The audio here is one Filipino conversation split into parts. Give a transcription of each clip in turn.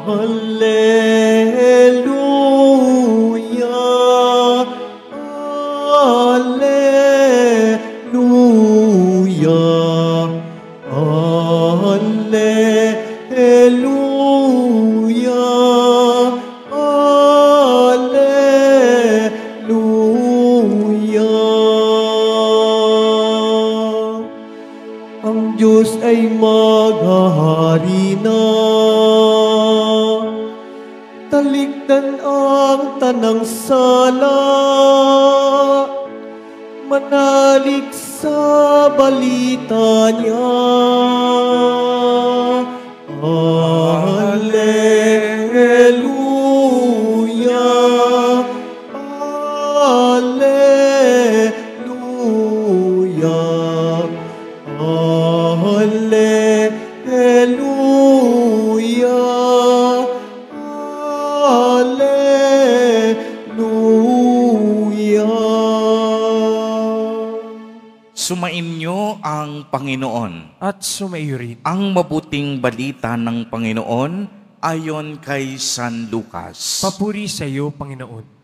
Alleluia, Alleluia, Alleluia, Alleluia. Ang Diyos ay maghahari na, talikdan ang tanang sala, manalig sa balita niya. Alleluia, Alleluia, Alleluia, Alleluia. Sumainyo ang Panginoon. At sumaiyo rin. Ang mabuting balita ng Panginoon ayon kay San Lucas. Papuri sa iyo, Panginoon.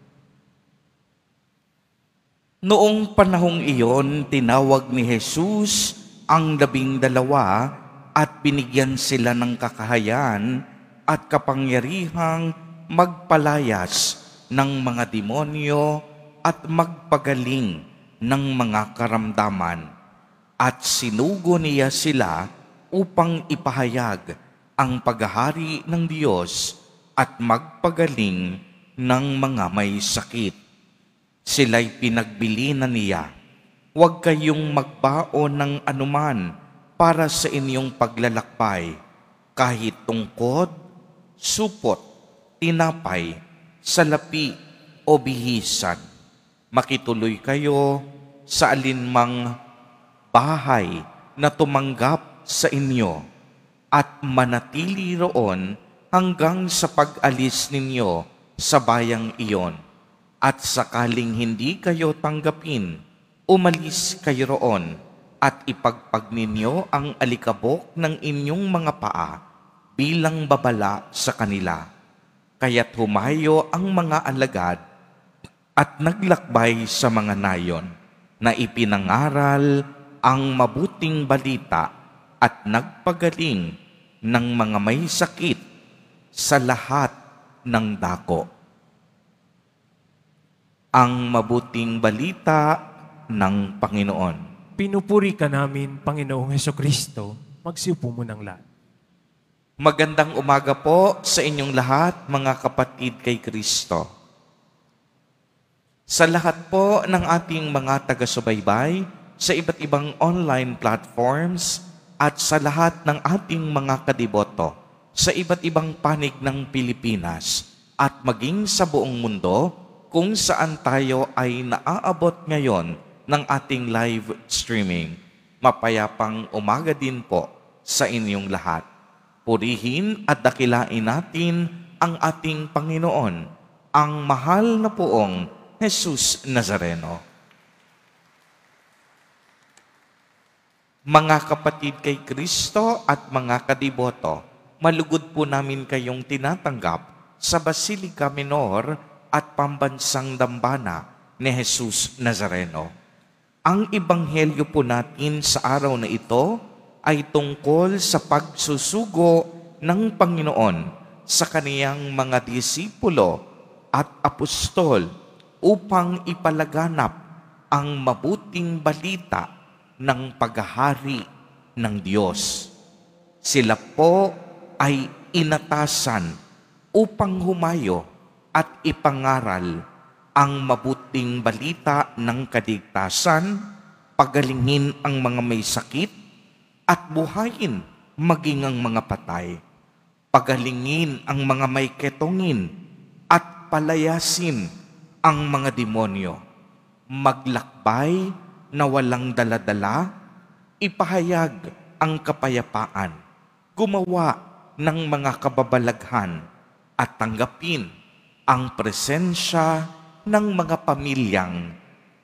Noong panahong iyon, tinawag ni Jesus ang 12 at binigyan sila ng kakayahan at kapangyarihang magpalayas ng mga demonyo at magpagaling ng mga karamdaman. At sinugo niya sila upang ipahayag ang paghahari ng Diyos at magpagaling ng mga may sakit. Sila'y pinagbilinan niya, huwag kayong magbaon ng anuman para sa inyong paglalakbay, kahit tungkod, supot, tinapay, salapi o bihisan. Makituloy kayo sa alinmang bahay na tumanggap sa inyo at manatili roon hanggang sa pag-alis ninyo sa bayang iyon. At sakaling hindi kayo tanggapin, umalis kayo roon at ipagpag ninyo ang alikabok ng inyong mga paa bilang babala sa kanila. Kaya't humayo ang mga alagad at naglakbay sa mga nayon na ipinangaral ang mabuting balita at nagpagaling ng mga may sakit sa lahat ng dako. Ang mabuting balita ng Panginoon. Pinupuri ka namin, Panginoong Hesukristo. Magsiupo mo ng lahat. Magandang umaga po sa inyong lahat, mga kapatid kay Kristo. Sa lahat po ng ating mga taga-subaybay, sa iba't ibang online platforms, at sa lahat ng ating mga kadiboto, sa iba't ibang panig ng Pilipinas, at maging sa buong mundo, kung saan tayo ay naaabot ngayon ng ating live streaming. Mapayapang umaga din po sa inyong lahat. Purihin at dakilain natin ang ating Panginoon, ang mahal na poong Jesus Nazareno. Mga kapatid kay Kristo at mga kadiboto, malugod po namin kayong tinatanggap sa Basilica Minor at Pambansang Dambana ni Jesus Nazareno. Ang ebanghelyo po natin sa araw na ito ay tungkol sa pagsusugo ng Panginoon sa kaniyang mga disipulo at apostol upang ipalaganap ang mabuting balita ng paghahari ng Diyos. Sila po ay inatasan upang humayo at ipangaral ang mabuting balita ng kaligtasan, pagalingin ang mga may sakit, at buhayin maging ang mga patay. Pagalingin ang mga may ketongin, at palayasin ang mga demonyo. Maglakbay na walang daladala, ipahayag ang kapayapaan, gumawa ng mga kababalaghan, at tanggapin ang presensya ng mga pamilyang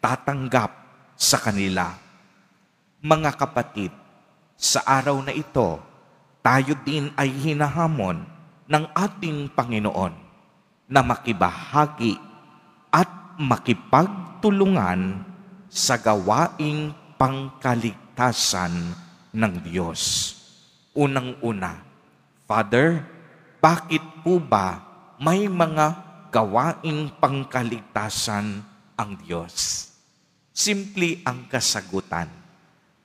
tatanggap sa kanila. Mga kapatid, sa araw na ito, tayo din ay hinahamon ng ating Panginoon na makibahagi at makipagtulungan sa gawaing pangkaligtasan ng Diyos. Unang-una, Father, bakit po ba may mga gawaing pangkaligtasan ang Diyos? Simple ang kasagutan.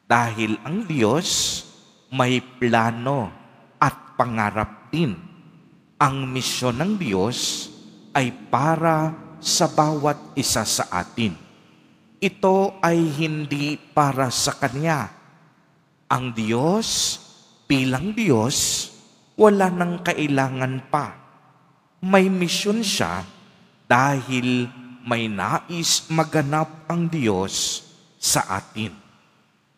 Dahil ang Diyos may plano at pangarap din. Ang misyon ng Diyos ay para sa bawat isa sa atin. Ito ay hindi para sa Kanya. Ang Diyos, bilang Diyos, wala nang kailangan pa. May misyon siya dahil may nais maganap ang Diyos sa atin.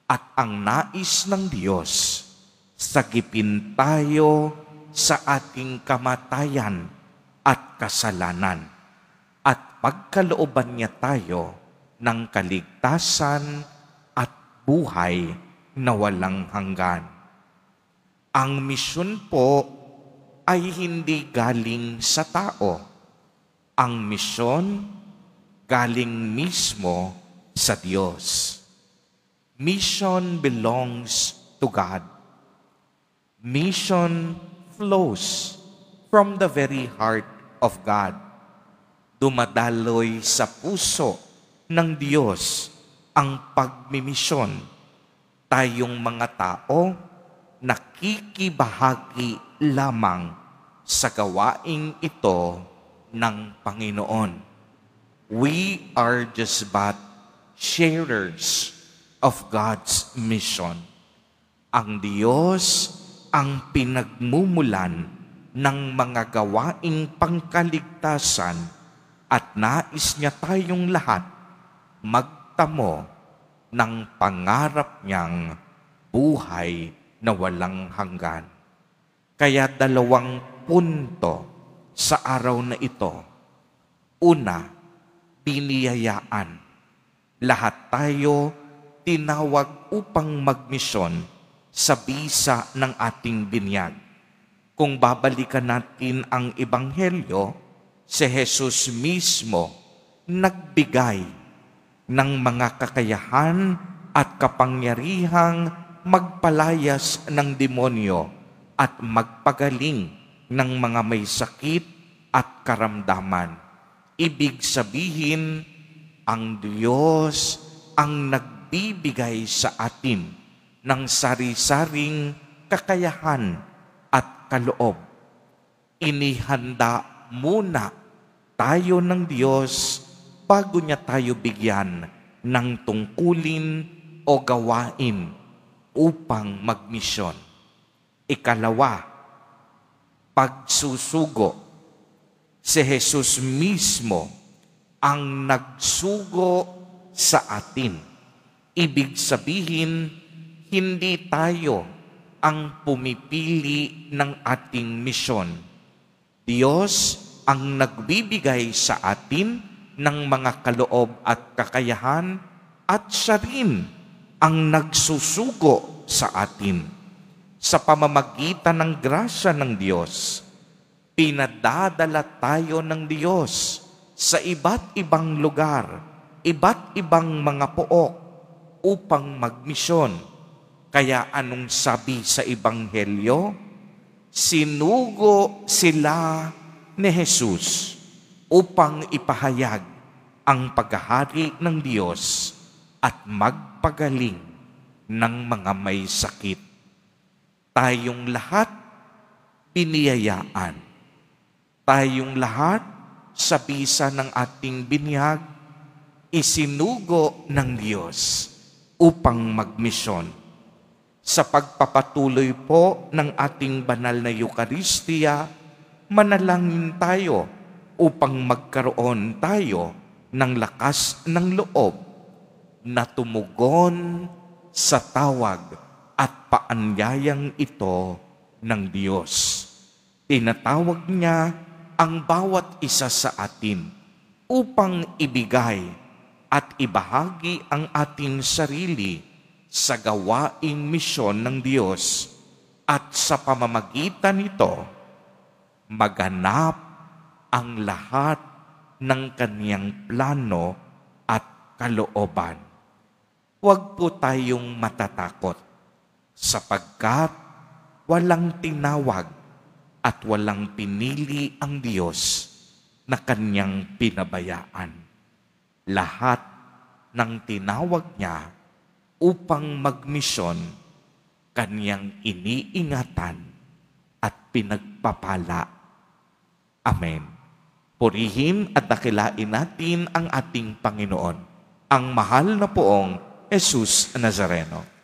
At ang nais ng Diyos, sagipin tayo sa ating kamatayan at kasalanan at pagkalooban niya tayo ng kaligtasan at buhay na walang hanggan. Ang misyon po ay hindi galing sa tao. Ang misyon galing mismo sa Diyos. Mission belongs to God. Mission flows from the very heart of God. Dumadaloy sa puso ng Diyos ang pagmimisyon. Tayong mga tao nakikibahagi lamang sa gawaing ito ng Panginoon. We are just but sharers of God's mission. Ang Diyos ang pinagmumulan ng mga gawaing pangkaligtasan at nais niya tayong lahat magtamo ng pangarap niyang buhay na walang hanggan. Kaya 2 punto sa araw na ito. Una, biniyayaan. Lahat tayo tinawag upang magmisyon sa bisa ng ating binyag. Kung babalikan natin ang Ebanghelyo, si Jesus mismo nagbigay ng mga kakayahan at kapangyarihang magpalayas ng demonyo at magpagaling ng mga may sakit at karamdaman. Ibig sabihin, ang Diyos ang nagbibigay sa atin ng sari-saring kakayahan at kaloob. Inihanda muna tayo ng Diyos bago niya tayo bigyan ng tungkulin o gawain upang magmisyon. Ikalawa, pagsusugo. Si Jesus mismo ang nagsugo sa atin. Ibig sabihin, hindi tayo ang pumipili ng ating misyon. Diyos ang nagbibigay sa atin ng mga kaloob at kakayahan at siya rin ang nagsusugo sa atin. Sa pamamagitan ng grasya ng Diyos, pinadadala tayo ng Diyos sa iba't ibang lugar, iba't ibang mga pook upang magmisyon. Kaya anong sabi sa Ebanghelyo? Sinugo sila ni Jesus upang ipahayag ang paghahari ng Diyos at magpagaling ng mga may sakit. Tayong lahat biniyayaan. Tayong lahat sa bisa ng ating binyag, isinugo ng Diyos upang magmisyon. Sa pagpapatuloy po ng ating banal na Eucharistia, manalangin tayo upang magkaroon tayo ng lakas ng loob na tumugon sa tawag at paanyayang ito ng Diyos. Tinatawag niya ang bawat isa sa atin upang ibigay at ibahagi ang ating sarili sa gawaing misyon ng Diyos at sa pamamagitan nito, maganap ang lahat ng kaniyang plano at kalooban. Huwag po tayong matatakot sapagkat walang tinawag at walang pinili ang Diyos na kaniyang pinabayaan. Lahat ng tinawag niya upang magmisyon, kaniyang iniingatan at pinagpapala. Amen. Purihin at dakilain natin ang ating Panginoon, ang mahal na poong Jesus Nazareno.